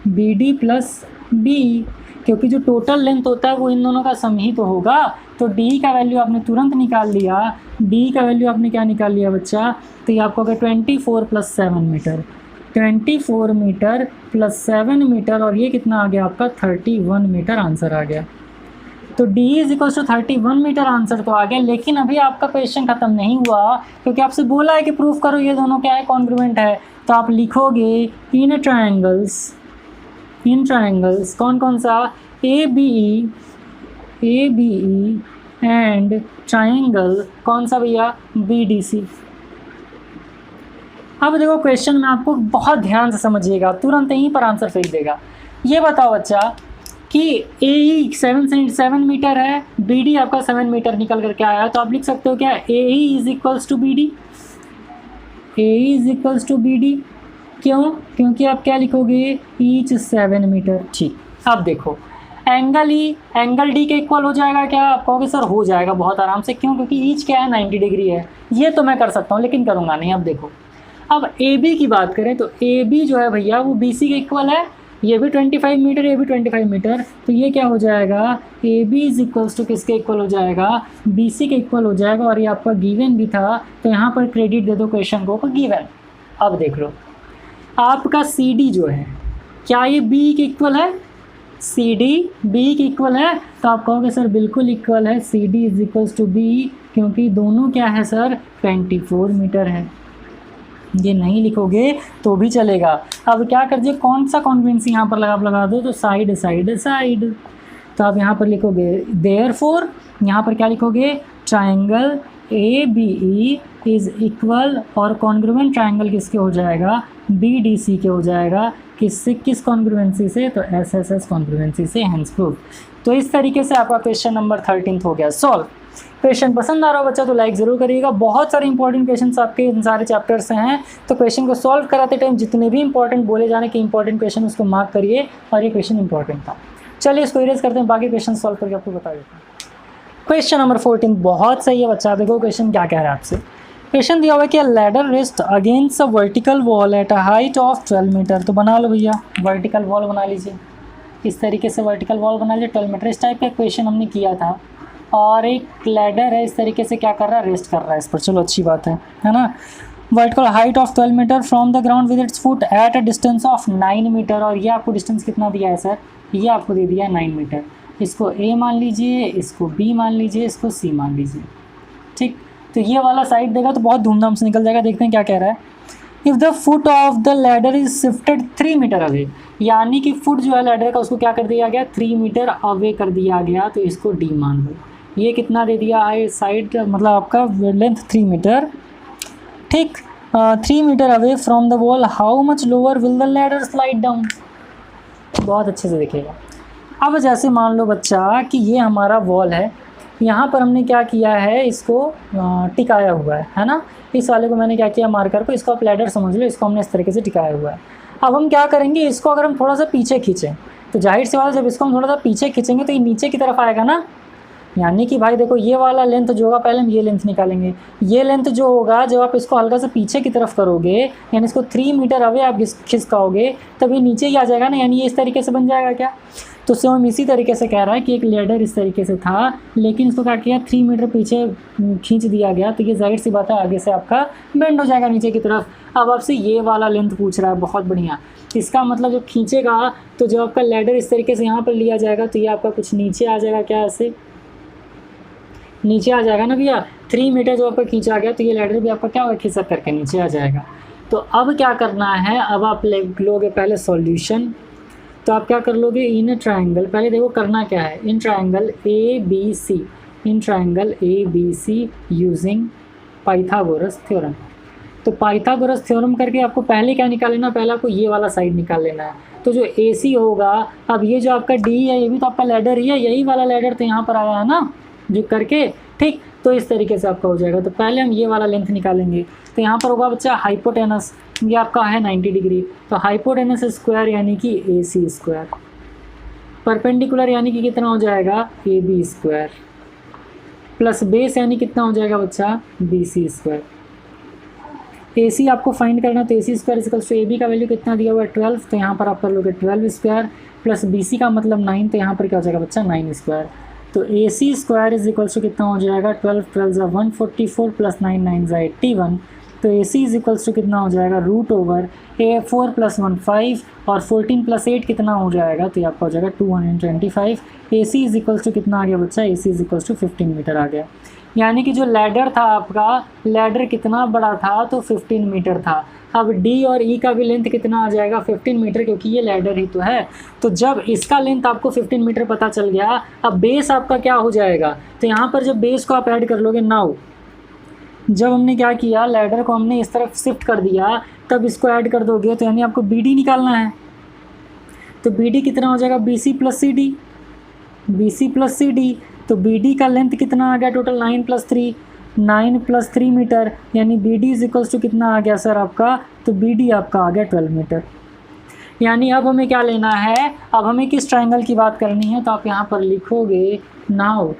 B D plus B, क्योंकि जो टोटल लेंथ होता है वो इन दोनों का सम ही तो होगा। तो डी का वैल्यू आपने तुरंत निकाल लिया, डी का वैल्यू आपने क्या निकाल लिया बच्चा, तो ये आपको होगा 24 + 7 मीटर, 24 मीटर प्लस 7 मीटर, और ये कितना आ गया आपका 31 मीटर आंसर आ गया। तो D is equals to 31 metre answer तो आ गया। लेकिन अभी आपका क्वेश्चन ख़त्म नहीं हुआ, क्योंकि आपसे बोला है कि प्रूफ करो ये दोनों क्या है, कॉन्ग्रुएंट है। तो आप लिखोगे इन ट्रायंगल्स, इन ट्रायंगल्स कौन कौन सा, A B E and triangle कौन सा भैया, बी डी सी। अब देखो क्वेश्चन में आपको बहुत ध्यान से समझिएगा, तुरंत यहीं पर आंसर फेंक देगा। ये बताओ बच्चा कि ए ई 7 मीटर है, बी डी आपका 7 मीटर निकल करके आया, तो आप लिख सकते हो क्या, A E is equals to B D, A E is equals to B D. क्यों, क्योंकि आप क्या लिखोगे, ईच 7 मीटर। ठीक, अब देखो एंगल ई एंगल डी के इक्वल हो जाएगा क्या, आप कहोगे सर हो जाएगा बहुत आराम से। क्यों, क्योंकि ईच क्या है 90 डिग्री है। ये तो मैं कर सकता हूँ लेकिन करूँगा नहीं। अब देखो, अब ए बी की बात करें तो ए बी जो है भैया वो बी सी के इक्वल है, ये भी 25 मीटर, ये भी 25 मीटर, तो ये क्या हो जाएगा, A B is equals to किसके इक्वल हो जाएगा, बी सी के इक्वल हो जाएगा। और ये आपका गिवन भी था, तो यहाँ पर क्रेडिट दे दो क्वेश्चन को गिवन। अब देख लो आपका सी डी जो है, क्या ये बी के इक्वल है, सी डी बी के इक्वल है, तो आप कहोगे सर बिल्कुल इक्वल है, C D is equals to B, क्योंकि दोनों क्या है सर 24 मीटर है। ये नहीं लिखोगे तो भी चलेगा। अब क्या कर दिए, कौन सा कॉन्ग्रुएंसी यहाँ पर लगा दो, तो साइड साइड साइड। तो आप यहाँ पर लिखोगे देयरफॉर, यहाँ पर क्या लिखोगे, triangle A B E is equal, और कॉन्ग्रुएंट ट्रायंगल किसके हो जाएगा, बी डी सी के हो जाएगा। किससे, किस कॉन्ग्रुएंसी से, तो एस एस एस कॉन्ग्रुएंसी से, हेंस प्रूफ। तो इस तरीके से आपका क्वेश्चन नंबर 13 हो गया सॉल्व। क्वेश्चन पसंद आ रहा हो बच्चा तो लाइक ज़रूर करिएगा। बहुत सारे इंपॉर्टेंट क्वेश्चंस आपके इन सारे चैप्टर्स से हैं, तो क्वेश्चन को सॉल्व कराते टाइम जितने भी इंपॉर्टेंट बोले जाने के इंपॉर्टेंट क्वेश्चन उसको मार्क करिए, और ये क्वेश्चन इंपॉर्टेंट था। चलिए इसको इरेज करते हैं, बाकी क्वेश्चन सॉल्व करके आपको बता देते हैं। क्वेश्चन नंबर 14 बहुत सही है बच्चा। देखो क्वेश्चन क्या कह रहा है आपसे। क्वेश्चन दिया हुआ है कि ladder rest against a vertical wall at a height of 12 metre. तो बना लो भैया, वर्टिकल वॉल बना लीजिए, इस तरीके से वर्टिकल वॉल बना लीजिए 12 मीटर। इस टाइप का क्वेश्चन हमने किया था, और एक लैडर है इस तरीके से क्या कर रहा है, रेस्ट कर रहा है इस पर। चलो अच्छी बात है ना। Vertical height of 12 metre from the ground with its foot at a distance of 9 metre. और ये आपको डिस्टेंस कितना दिया है सर, ये आपको दे दिया है 9 मीटर। इसको ए मान लीजिए, इसको बी मान लीजिए, इसको सी मान लीजिए। ठीक, तो ये वाला साइड देगा तो बहुत धूमधाम से निकल जाएगा। देखते हैं क्या कह रहा है। If the foot of the ladder is shifted 3 metre away, यानी कि फुट जो है लैडर का उसको क्या कर दिया गया, 3 मीटर अवे कर दिया गया, तो इसको डी मान लो। ये कितना दे दिया है साइड, मतलब आपका लेंथ 3 मीटर। ठीक, 3 metre away from the wall, how much lower will the ladder slide down. बहुत अच्छे से देखिएगा। अब जैसे मान लो बच्चा कि ये हमारा वॉल है, यहाँ पर हमने क्या किया है, इसको टिकाया हुआ है ना। इस वाले को मैंने क्या किया, मार्कर को, इसको आप लैडर समझ लो, इसको हमने इस तरीके से टिकाया हुआ है। अब हम क्या करेंगे, इसको अगर हम थोड़ा सा पीछे खींचें तो जाहिर सी बात है जब इसको हम थोड़ा सा पीछे खींचेंगे तो ये नीचे की तरफ आएगा ना। यानी कि भाई देखो ये वाला लेंथ जो होगा, पहले हम ये लेंथ निकालेंगे। ये लेंथ जो होगा जब आप इसको हल्का सा पीछे की तरफ करोगे, यानी इसको 3 मीटर अवे आप खिसकाओगे, तब ये नीचे ही आ जाएगा ना, यानी ये इस तरीके से बन जाएगा क्या। तो सेम इसी तरीके से कह रहा है कि एक लैडर इस तरीके से था, लेकिन इसको क्या किया 3 मीटर पीछे खींच दिया गया, तो ये जाहिर सी बात है आगे से आपका बेंड हो जाएगा नीचे की तरफ। अब आपसे ये वाला लेंथ पूछ रहा है, बहुत बढ़िया। इसका मतलब जब खींचेगा तो जब आपका लैडर इस तरीके से यहाँ पर लिया जाएगा तो ये आपका कुछ नीचे आ जाएगा, क्या ऐसे नीचे आ जाएगा ना भैया। 3 मीटर जो आपका खींचा गया तो ये लैडर भी आपका क्या होगा, खिसक करके नीचे आ जाएगा। तो अब क्या करना है, अब आप लोगे पहले सॉल्यूशन। तो आप क्या कर लोगे, इन ट्रायंगल, पहले देखो करना क्या है, in triangle A B C, in triangle A B C using Pythagoras theorem. तो पाइथागोरस थ्योरम करके आपको पहले क्या निकाल लेना, पहले आपको ये वाला साइड निकाल लेना है। तो जो ए सी होगा, अब ये जो आपका डी है ये भी तो आपका लैडर ही है, यही वाला लैडर तो यहाँ पर आया है ना जो करके, ठीक। तो इस तरीके से आपका हो जाएगा। तो पहले हम ये वाला लेंथ निकालेंगे। तो यहाँ पर होगा बच्चा हाइपोटेनस, ये आपका है 90 डिग्री, तो हाइपोटेनस स्क्वायर यानी कि ए सी स्क्वायर, परपेंडिकुलर यानी कि कितना हो जाएगा A B square, plus base यानी कितना हो जाएगा बच्चा बी सी स्क्वायर। ए सी आपको फाइंड करना, तो A C square equals to A B का वैल्यू कितना दिया हुआ है 12, तो यहाँ पर आप कर लोगे 12 स्क्वायर, प्लस बी सी का मतलब 9, तो यहाँ पर क्या हो जाएगा बच्चा 9 स्क्वायर। तो A C square is equals to कितना हो जाएगा 12 12 144 प्लस 9 9 81। तो A C is equals to कितना हो जाएगा रूट ओवर ए 4 + 1 5 और 14 + 8 कितना हो जाएगा, तो ये आपका हो जाएगा 225। ए सी इज इक्वल्स टू कितना आ गया बच्चा, A C is equals to 15 metre आ गया। यानी कि जो लैडर था आपका, लैडर कितना बड़ा था, तो 15 मीटर था। अब डी और ई का भी लेंथ कितना आ जाएगा 15 मीटर, क्योंकि ये लैडर ही तो है। तो जब इसका लेंथ आपको 15 मीटर पता चल गया, अब बेस आपका क्या हो जाएगा, तो यहाँ पर जब बेस को आप ऐड कर लोगे, नाउ जब हमने क्या किया, लैडर को हमने इस तरफ शिफ्ट कर दिया, तब इसको ऐड कर दोगे, तो यानी आपको बी डी निकालना है। तो बी डी कितना हो जाएगा B C plus C D, B C plus C D. तो बी डी का लेंथ कितना आ गया टोटल 9 + 3 मीटर, यानी B D is equals to कितना आ गया सर आपका, तो बी डी आपका आ गया 12 मीटर। यानी अब हमें क्या लेना है, अब हमें किस ट्रायंगल की बात करनी है, तो आप यहाँ पर लिखोगे नाउ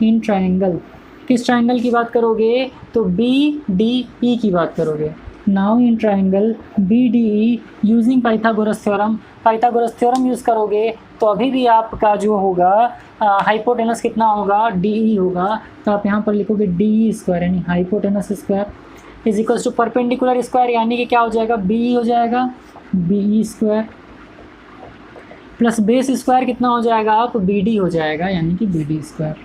इन ट्रायंगल, किस ट्रायंगल की बात करोगे, तो बी डी ई की बात करोगे। Now in triangle B D E using Pythagoras theorem, Pythagoras theorem use करोगे तो अभी भी आपका जो होगा हाइपोटेनस कितना होगा, डी ई होगा। तो आप यहाँ पर लिखोगे डी ई स्क्वायर यानी hypotenuse square is equals to perpendicular square, यानी कि क्या हो जाएगा बी ई हो जाएगा, B E square plus base square कितना हो जाएगा, आप बी डी हो जाएगा, यानी कि बी डी स्क्वायर।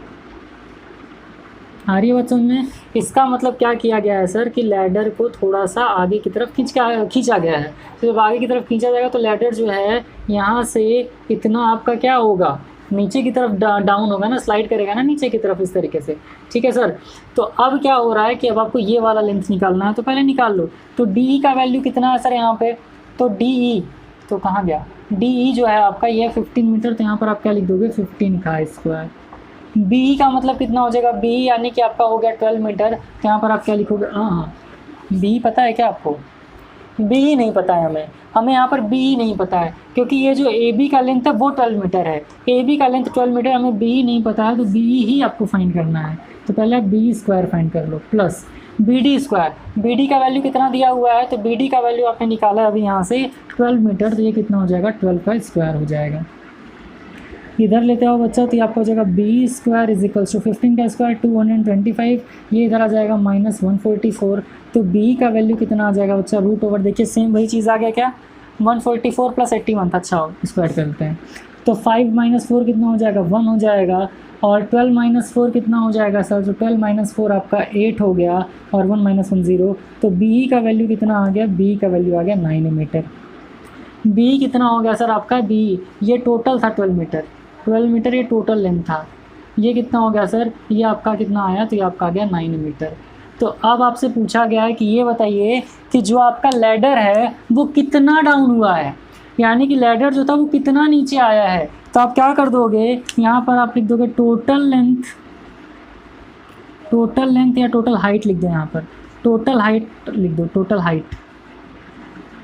आ रही है बच्चों में। इसका मतलब क्या किया गया है सर, कि लैडर को थोड़ा सा आगे की तरफ खींचा गया है। तो जब आगे की तरफ खींचा जाएगा तो लैडर जो है यहाँ से इतना आपका क्या होगा, नीचे की तरफ डाउन होगा ना, स्लाइड करेगा ना नीचे की तरफ इस तरीके से, ठीक है सर। तो अब क्या हो रहा है कि अब आपको ये वाला लेंथ निकालना है, तो पहले निकाल लो। तो डी ई का वैल्यू कितना है सर यहाँ पे, तो डी ई तो कहाँ गया, डी ई जो है आपका ये 15 मीटर, तो यहाँ पर आप क्या लिख दोगे 15 का स्क्वायर। बी का मतलब कितना हो जाएगा, बी यानी कि आपका हो गया 12 मीटर, तो यहाँ पर आप क्या लिखोगे, हाँ बी पता है क्या आपको, बी नहीं पता है हमें यहाँ पर बी नहीं पता है, क्योंकि ये जो ए बी का लेंथ है वो 12 मीटर है, ए बी का लेंथ 12 मीटर, हमें बी नहीं पता है, तो बी ही आपको फाइंड करना है। तो पहले आप बी स्क्वायर फाइंड कर लो plus B D square, B D का वैल्यू कितना दिया हुआ है, तो बी डी का वैल्यू आपने निकाला अभी यहाँ से 12 मीटर, तो ये कितना हो जाएगा 12 का स्क्वायर हो जाएगा। इधर लेते हो बच्चा, तो ये आपको हो जाएगा B square is equals to 15 का स्क्वायर 225, ये इधर आ जाएगा -144। तो बी का वैल्यू कितना आ जाएगा बच्चा, रूट ओवर, देखिए सेम वही चीज़ आ गया क्या, 144 + 81 था, अच्छा हो स्क्वायर करते हैं। तो 5 - 4 कितना हो जाएगा 1 हो जाएगा, और 12 - 4 कितना हो जाएगा सर, तो 12 - 4 आपका 8 हो गया, और 1 - 1 0। तो बी का वैल्यू कितना आ गया, बी का वैल्यू आ गया 9 मीटर। बी कितना हो गया सर आपका, बी ये टोटल था 12 मीटर, 12 मीटर ये टोटल लेंथ था, ये कितना हो गया सर, ये आपका कितना आया, तो ये आपका आ गया 9 मीटर। तो अब आपसे पूछा गया है कि ये बताइए कि जो आपका लैडर है वो कितना डाउन हुआ है, यानी कि लैडर जो था वो कितना नीचे आया है। तो आप क्या कर दोगे, यहाँ पर आप लिख दोगे टोटल लेंथ या टोटल हाइट लिख दो, यहाँ पर टोटल हाइट लिख दो, टोटल हाइट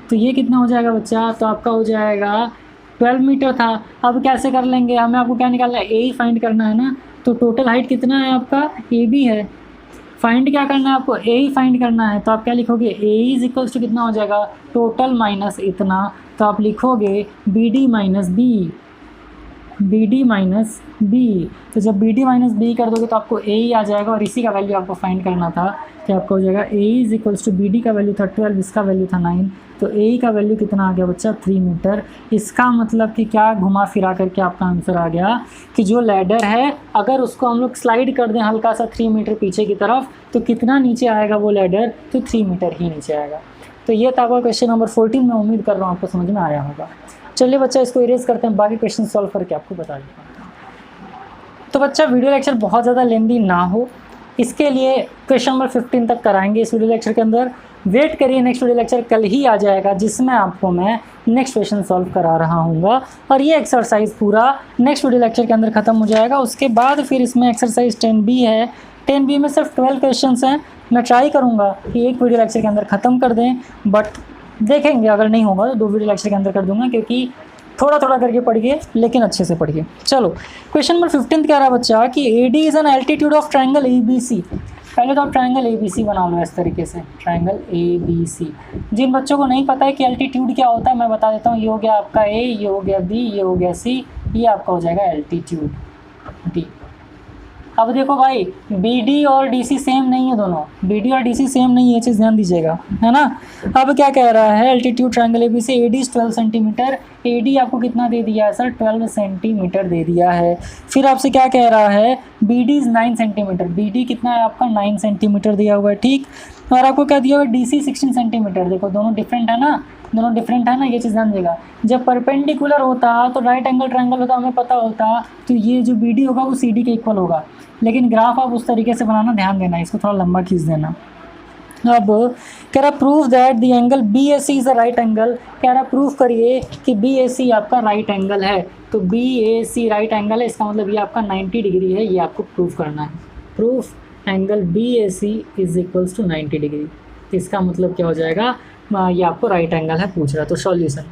तो ये कितना हो जाएगा बच्चा, तो आपका हो जाएगा 12 मीटर था। अब कैसे कर लेंगे, हमें आपको क्या निकालना है, ए ही फाइंड करना है ना। तो टोटल हाइट कितना है आपका, ए बी है। फाइंड क्या करना है आपको, ए ही फाइंड करना है। तो आप क्या लिखोगे, ए इज इक्वल्स टू कितना हो जाएगा, टोटल माइनस इतना। तो आप लिखोगे B D minus B, B D minus B. तो जब बी डी माइनस बी कर दोगे तो आपको ए ही आ जाएगा, और इसी का वैल्यू आपको फाइंड करना था। तो आपको हो जाएगा A is equals to B D का वैल्यू था 12, इसका वैल्यू था 9। तो ए का वैल्यू कितना आ गया बच्चा, 3 मीटर। इसका मतलब कि क्या, घुमा फिरा करके आपका आंसर आ गया कि जो लैडर है अगर उसको हम लोग स्लाइड कर दें हल्का सा 3 मीटर पीछे की तरफ, तो कितना नीचे आएगा वो लैडर, तो 3 मीटर ही नीचे आएगा। तो ये था आपका क्वेश्चन नंबर 14। मैं उम्मीद कर रहा हूँ आपको समझ में आया होगा। चलिए बच्चा इसको इरेज करते हैं, बाकी क्वेश्चन सॉल्व करके आपको बता देता हूँ। तो बच्चा वीडियो लेक्चर बहुत ज़्यादा लेंदी ना हो, इसके लिए क्वेश्चन नंबर 15 तक कराएंगे इस वीडियो लेक्चर के अंदर। वेट करिए, नेक्स्ट वीडियो लेक्चर कल ही आ जाएगा जिसमें आपको मैं नेक्स्ट क्वेश्चन सॉल्व करा रहा हूँगा, और ये एक्सरसाइज पूरा नेक्स्ट वीडियो लेक्चर के अंदर ख़त्म हो जाएगा। उसके बाद फिर इसमें एक्सरसाइज 10B है। 10B में सिर्फ 12 क्वेश्चन हैं। मैं ट्राई करूँगा कि एक वीडियो लेक्चर के अंदर ख़त्म कर दें, बट देखेंगे, अगर नहीं होगा तो 2 वीडियो लेक्चर के अंदर कर दूँगा, क्योंकि थोड़ा थोड़ा करके पढ़िए लेकिन अच्छे से पढ़िए। चलो क्वेश्चन नंबर 15 कह रहा बच्चा कि AD is an altitude of triangle ABC। पहले तो आप ट्राइंगल ABC बना लो इस तरीके से, ट्राइंगल ABC। जिन बच्चों को नहीं पता है कि एल्टीट्यूड क्या होता है मैं बता देता हूँ। ये हो गया आपका A, ये हो गया B, ये हो गया C, ये आपका हो जाएगा एल्टीट्यूड D। अब देखो भाई, BD और DC सेम नहीं है, दोनों BD और DC सेम नहीं है, ये चीज़ ध्यान दीजिएगा, है ना। अब क्या कह रहा है, altitude triangle ABC, AD 12 centimetre. AD आपको कितना दे दिया है सर, 12 सेंटीमीटर दे दिया है। फिर आपसे क्या कह रहा है, BD 9 सेंटीमीटर। BD कितना है आपका, 9 सेंटीमीटर दिया हुआ है, ठीक। और आपको क्या दिया हुआ है, DC 16 सेंटीमीटर। देखो दोनों डिफरेंट है ना, दोनों डिफरेंट है ना, ये चीज़ ध्यान देगा। जब परपेंडिकुलर होता तो राइट एंगल ट्रायंगल होता, हमें पता होता, तो ये जो BD होगा वो CD के इक्वल होगा। लेकिन ग्राफ आप उस तरीके से बनाना, ध्यान देना, इसको थोड़ा लंबा खींच देना। अब कह रहा prove that the angle BAC is a right angle. कह रहा प्रूव करिए कि BAC आपका राइट एंगल है। तो BAC राइट एंगल है, इसका मतलब ये आपका 90 डिग्री है, ये आपको प्रूव करना है। Proof angle BAC is equals to 90 degree. तो इसका मतलब क्या हो जाएगा, ये आपको राइट एंगल है पूछ रहा है। तो सॉल्यूशन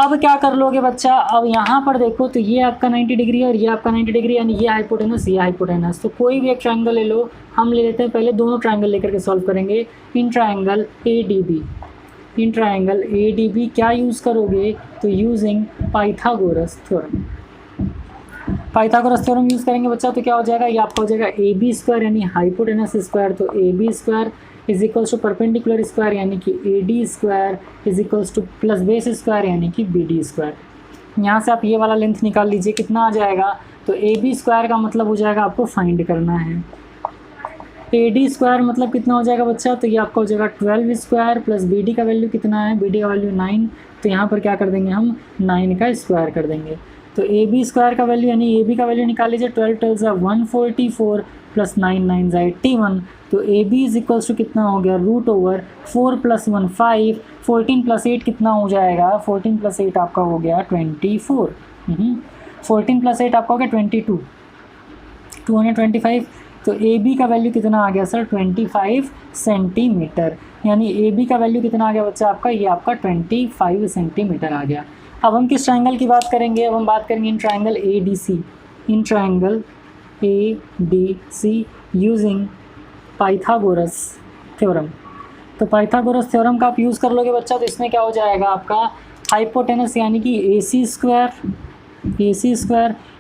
अब क्या कर लोगे बच्चा, अब यहाँ पर देखो तो ये आपका 90 डिग्री है और ये आपका 90 डिग्री, यानी ये हाइपोटेनस, ये हाइपोटेनस। तो कोई भी एक ट्रायंगल ले लो, हम ले लेते हैं पहले दोनों ट्रायंगल लेकर के सॉल्व करेंगे। In triangle ADB, in triangle ADB क्या यूज़ करोगे, तो using Pythagoras theorem. Pythagoras theorem use करेंगे बच्चा, तो क्या हो जाएगा, ये आपका हो जाएगा AB स्क्वायर यानी हाइपोटेनस स्क्वायर। तो AB square is equals to perpendicular square यानी कि AD square is equals to plus base square यानी कि BD स्क्वायर। यहाँ से आप ये वाला लेंथ निकाल लीजिए, कितना आ जाएगा, तो AB स्क्वायर का मतलब हो जाएगा आपको फाइंड करना है। AD स्क्वायर मतलब कितना हो जाएगा बच्चा, तो ये आपका हो जाएगा 12 स्क्वायर प्लस BD का वैल्यू कितना है, BD का वैल्यू 9। तो यहाँ पर क्या कर देंगे हम, 9 का स्क्वायर कर देंगे। तो AB स्क्वायर का वैल्यू यानी AB का वैल्यू निकाल लीजिए, 12 12 144 प्लस 9 9 81। तो AB इज इक्वल्स टू कितना हो गया, √4 + 1 5, 14 + 8 कितना हो जाएगा, 14 + 8 आपका हो गया 24। 14 + 8 आपका हो गया 22, 225। तो AB का वैल्यू कितना आ गया सर, 25 सेंटीमीटर। यानी AB का वैल्यू कितना आ गया बच्चा आपका, ये आपका 25 सेंटीमीटर आ गया। अब हम किस ट्रायंगल की बात करेंगे, अब हम बात करेंगे in triangle ADC, in triangle ADC using Pythagoras theorem. तो पाइथागोरस थ्योरम का आप यूज़ कर लोगे बच्चा, तो इसमें क्या हो जाएगा आपका हाइपोटेनस यानी कि AC square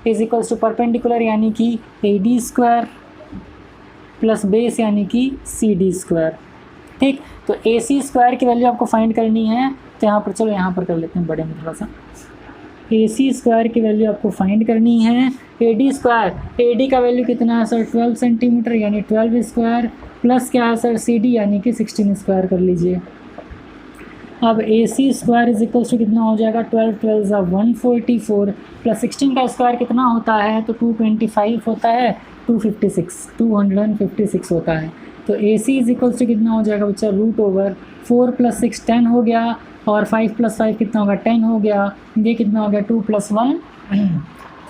is equals to perpendicular यानी कि AD स्क्वायर प्लस बेस यानी कि CD स्क्वायर, ठीक। तो AC स्क्वायर की वैल्यू आपको फाइंड करनी है, तो यहाँ पर चलो यहाँ पर कर लेते हैं बड़े में थोड़ा सा। AC स्क्वायर की वैल्यू आपको फाइंड करनी है। AD स्क्वायर, AD का वैल्यू कितना है सर, 12 सेंटीमीटर यानी 12 स्क्वायर प्लस क्या है सर CD यानी कि 16 स्क्वायर कर लीजिए। अब AC square is equals to कितना हो जाएगा, 12 12 144 प्लस 16 का स्क्वायर कितना होता है, तो 225 होता है, 256 होता है। तो AC इज इक्वल्स टू कितना हो जाएगा बच्चा, √4 + 6 10 हो गया, और 5 + 5 कितना होगा, 10 हो गया। ये कितना हो गया, 2 + 1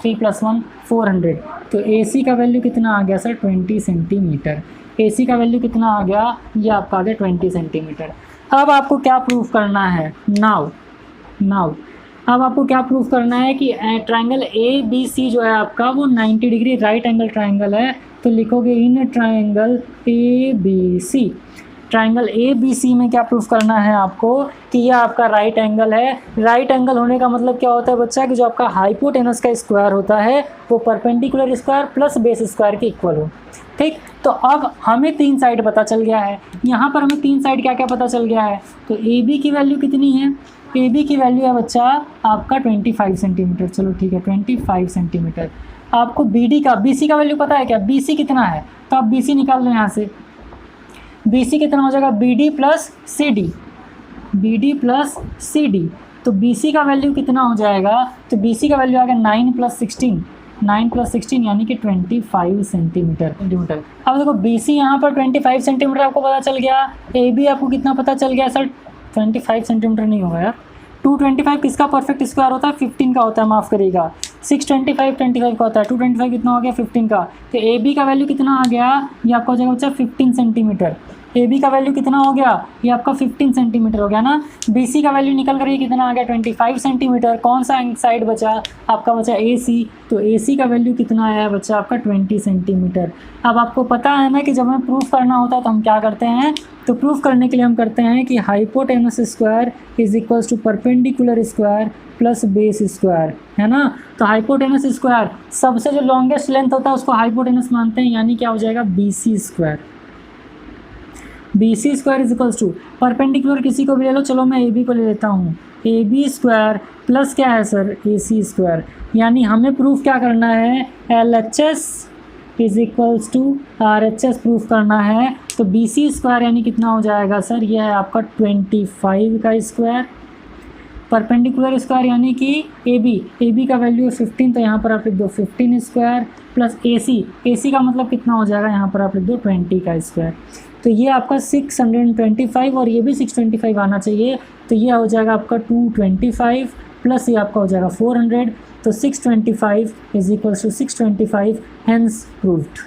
3 + 1 400। तो AC का वैल्यू कितना आ गया सर, 20 सेंटीमीटर। AC का वैल्यू कितना आ गया, ये आपका आ गया 20 सेंटीमीटर। अब आपको क्या प्रूफ करना है, नाउ अब आपको क्या प्रूफ करना है कि ट्रायंगल ए बी सी जो है आपका वो 90 डिग्री राइट एंगल ट्रायंगल है। तो लिखोगे in triangle A B C, triangle A B C में क्या प्रूफ करना है आपको कि ये आपका राइट एंगल है। राइट एंगल होने का मतलब क्या होता है बच्चा, कि जो आपका हाइपोटेनस का स्क्वायर होता है वो perpendicular square plus base square के इक्वल हो। ठीक, तो अब हमें 3 साइड पता चल गया है। यहाँ पर हमें 3 साइड क्या क्या पता चल गया है, तो ए बी की वैल्यू कितनी है, ए बी की वैल्यू है बच्चा आपका 25 सेंटीमीटर। चलो ठीक है 25 सेंटीमीटर। आपको बी डी का, बी सी का वैल्यू पता है क्या, बी सी कितना है, तो आप बी सी निकाल लो यहाँ से। बी सी कितना हो जाएगा, B D plus C D, B D plus C D. तो बी सी का वैल्यू कितना हो जाएगा, तो बी सी का वैल्यू आ गया 9 + 16, 9 + 16 यानी कि 25 सेंटीमीटर। अब देखो बी सी यहाँ पर 25 सेंटीमीटर आपको पता चल गया, ए बी आपको कितना पता चल गया सर, 25 सेंटीमीटर नहीं होगा यार, 225 किसका परफेक्ट स्क्वायर होता है, 15 का होता है, माफ़ करिएगा। 625 25 का होता है, 225 कितना हो गया, 15 का। तो ए बी का वैल्यू कितना आ गया, ये आपका हो जाएगा बच्चा 15 सेंटीमीटर। ए बी का वैल्यू कितना हो गया, ये आपका 15 सेंटीमीटर हो गया ना। बी सी का वैल्यू निकल कर ये कितना आ गया, 25 सेंटीमीटर। कौन सा साइड बचा आपका, बचा ए सी। तो ए सी का वैल्यू कितना आया बच्चा आपका 20 सेंटीमीटर। अब आपको पता है ना कि जब हमें प्रूफ करना होता है तो हम क्या करते हैं, तो प्रूफ करने के लिए हम करते हैं कि hypotenuse square is equals to perpendicular square plus base square, है ना। तो हाइपोटेनस स्क्वायर सबसे जो लॉन्गेस्ट लेंथ होता है उसको हाइपोटेनस मानते हैं, यानी क्या हो जाएगा B C square. B C square is equals to perpendicular किसी को भी ले लो, चलो मैं ए बी को ले लेता हूँ, ए बी स्क्वायर प्लस क्या है सर, ए सी स्क्वायर। यानी हमें प्रूफ क्या करना है, L H S is equals to R H S proof करना है। तो बी सी स्क्वायर यानी कितना हो जाएगा सर, ये है आपका 25 का स्क्वायर, परपेंडिकुलर स्क्वायर यानी कि ए बी का वैल्यू है 15, तो यहाँ पर आप लिख दो 15 स्क्वायर प्लस ए सी का मतलब कितना हो जाएगा, यहाँ पर आप लिख दो 20 का स्क्वायर। तो ये आपका 625 और ये भी 625 आना चाहिए, तो ये हो जाएगा आपका 225 प्लस ये आपका हो जाएगा 400। तो 625 is equals to 625, hence proved.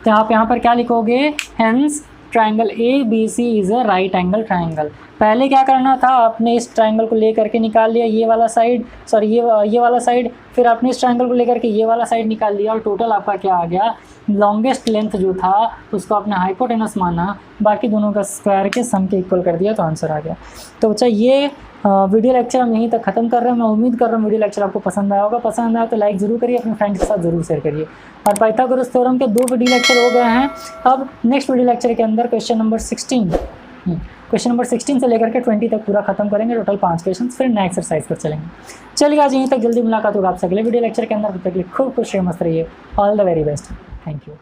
तो आप यहाँ पर क्या लिखोगे, hence triangle A B C is a right angle triangle. पहले क्या करना था, आपने इस ट्रायंगल को लेकर के निकाल लिया ये वाला साइड, सॉरी ये वाला साइड, फिर आपने इस ट्रायंगल को लेकर के ये वाला साइड निकाल लिया और टोटल आपका क्या आ गया, लॉन्गेस्ट लेंथ जो था उसको आपने हाइपोटेनस माना, बाकी दोनों का स्क्वायर के सम के इक्वल कर दिया तो आंसर आ गया। तो बच्चा ये वीडियो लेक्चर हम यहीं तक ख़त्म कर रहे हैं। मैं उम्मीद कर रहा हूँ वीडियो लेक्चर आपको पसंद आया होगा। पसंद आया तो लाइक ज़रूर करिए, अपने फ्रेंड्स के साथ ज़रूर शेयर करिए। और पाइथागोरस थ्योरम के 2 वीडियो लेक्चर हो गए हैं। अब नेक्स्ट वीडियो लेक्चर के अंदर क्वेश्चन नंबर 16 से लेकर के 20 तक पूरा खत्म करेंगे, टोटल 5 क्वेश्चन, फिर नए एक्सरसाइज पर चलेंगे। चलिए आज यहीं तक, जल्दी मुलाकात होगा आपसे अगले वीडियो लेक्चर के अंदर। तब तक के लिए खूब खुश रहिए, मस्त रहिए। All the very best, thank you.